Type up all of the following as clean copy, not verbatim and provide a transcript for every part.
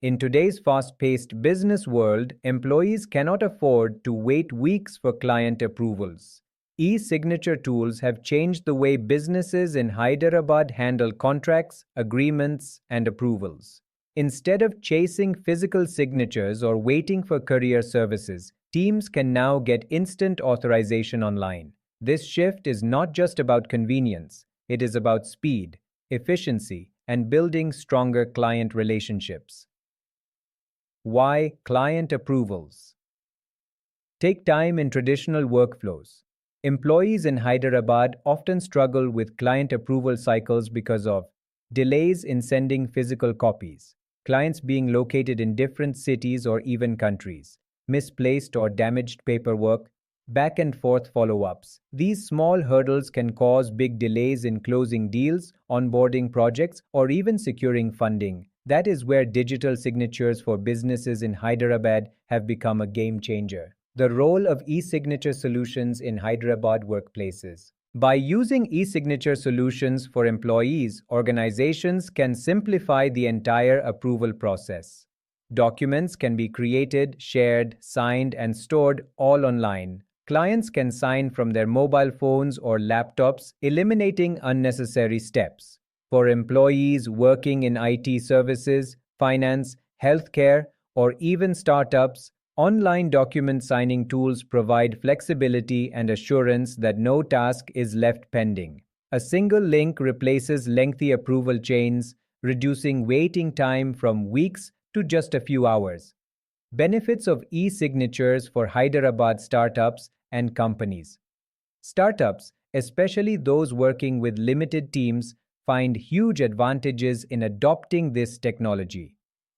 In today's fast-paced business world, employees cannot afford to wait weeks for client approvals. E-signature tools have changed the way businesses in Hyderabad handle contracts, agreements, and approvals. Instead of chasing physical signatures or waiting for courier services, teams can now get instant authorization online. This shift is not just about convenience, it is about speed, efficiency, and building stronger client relationships. Why client approvals? Take time in traditional workflows. Employees in Hyderabad often struggle with client approval cycles because of delays in sending physical copies, clients being located in different cities or even countries, misplaced or damaged paperwork, back and forth follow-ups. These small hurdles can cause big delays in closing deals, onboarding projects, or even securing funding. That is where digital signatures for businesses in Hyderabad have become a game changer. The role of e-signature solutions in Hyderabad workplaces. By using e-signature solutions for employees, organizations can simplify the entire approval process. Documents can be created, shared, signed, and stored all online. Clients can sign from their mobile phones or laptops, eliminating unnecessary steps. For employees working in IT services, finance, healthcare, or even startups, online document signing tools provide flexibility and assurance that no task is left pending. A single link replaces lengthy approval chains, reducing waiting time from weeks to just a few hours. Benefits of e-signatures for Hyderabad startups and companies. Startups, especially those working with limited teams, find huge advantages in adopting this technology.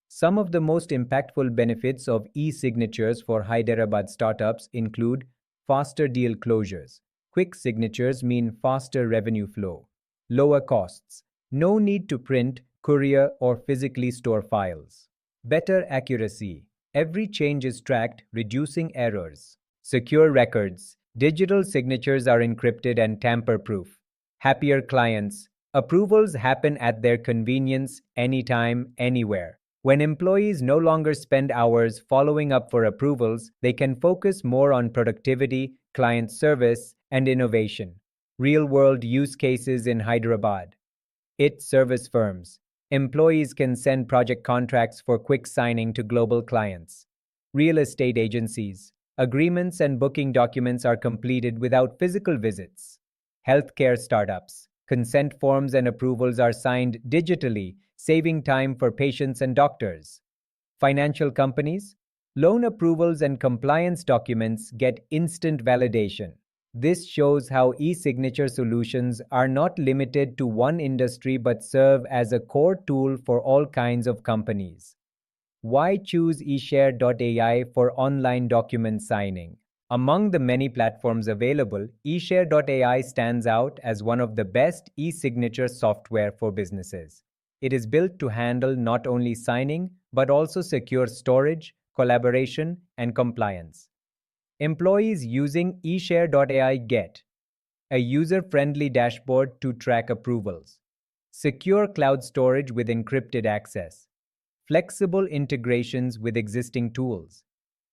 Some of the most impactful benefits of e-signatures for Hyderabad startups include faster deal closures. Quick signatures mean faster revenue flow, lower costs, no need to print, courier, or physically store files. Better accuracy. Every change is tracked, reducing errors. Secure records. Digital signatures are encrypted and tamper-proof. Happier clients. Approvals happen at their convenience, anytime, anywhere. When employees no longer spend hours following up for approvals, they can focus more on productivity, client service, and innovation. Real-world use cases in Hyderabad. IT service firms. Employees can send project contracts for quick signing to global clients. Real estate agencies. Agreements and booking documents are completed without physical visits. Healthcare startups. Consent forms and approvals are signed digitally, saving time for patients and doctors. Financial companies. Loan approvals and compliance documents get instant validation. This shows how e-signature solutions are not limited to one industry but serve as a core tool for all kinds of companies. Why choose eShare.ai for online document signing? Among the many platforms available, eShare.ai stands out as one of the best e-signature software for businesses. It is built to handle not only signing but also secure storage, collaboration, and compliance. Employees using eShare.ai get a user-friendly dashboard to track approvals, secure cloud storage with encrypted access, flexible integrations with existing tools,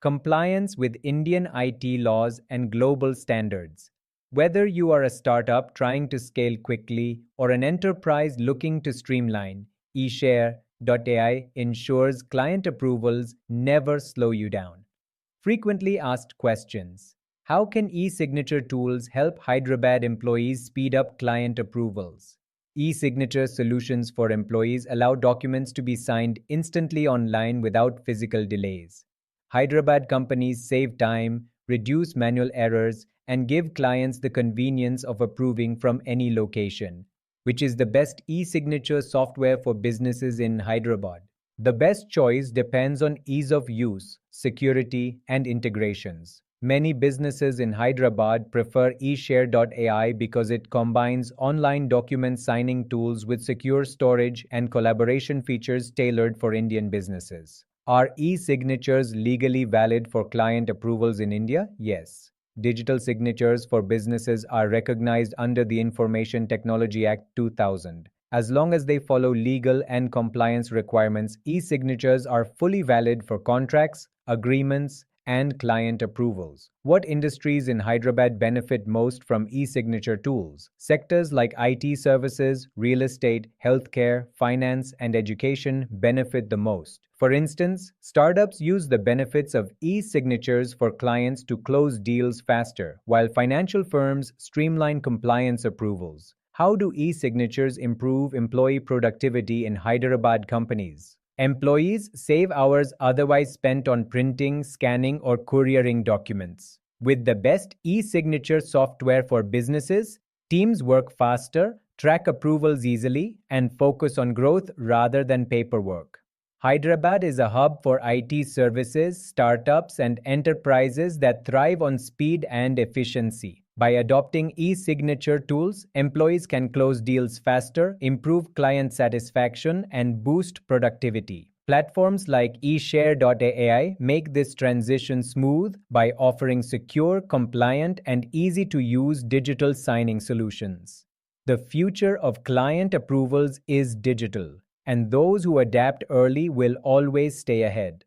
compliance with Indian IT laws and global standards. Whether you are a startup trying to scale quickly or an enterprise looking to streamline, eShare.ai ensures client approvals never slow you down. Frequently asked questions. How can e-signature tools help Hyderabad employees speed up client approvals? E-signature solutions for employees allow documents to be signed instantly online without physical delays. Hyderabad companies save time, reduce manual errors, and give clients the convenience of approving from any location, which is the best e-signature software for businesses in Hyderabad. The best choice depends on ease of use, security, and integrations. Many businesses in Hyderabad prefer eShare.ai because it combines online document signing tools with secure storage and collaboration features tailored for Indian businesses. Are e-signatures legally valid for client approvals in India? Yes. Digital signatures for businesses are recognized under the Information Technology Act 2000. As long as they follow legal and compliance requirements, e-signatures are fully valid for contracts, agreements, and client approvals. What industries in Hyderabad benefit most from e-signature tools? Sectors like IT services, real estate, healthcare, finance, and education benefit the most. For instance, startups use the benefits of e-signatures for clients to close deals faster, while financial firms streamline compliance approvals. How do e-signatures improve employee productivity in Hyderabad companies? Employees save hours otherwise spent on printing, scanning, or couriering documents. With the best e-signature software for businesses, teams work faster, track approvals easily, and focus on growth rather than paperwork. Hyderabad is a hub for IT services, startups, and enterprises that thrive on speed and efficiency. By adopting e-signature tools, employees can close deals faster, improve client satisfaction, and boost productivity. Platforms like eShare.ai make this transition smooth by offering secure, compliant, and easy-to-use digital signing solutions. The future of client approvals is digital, and those who adapt early will always stay ahead.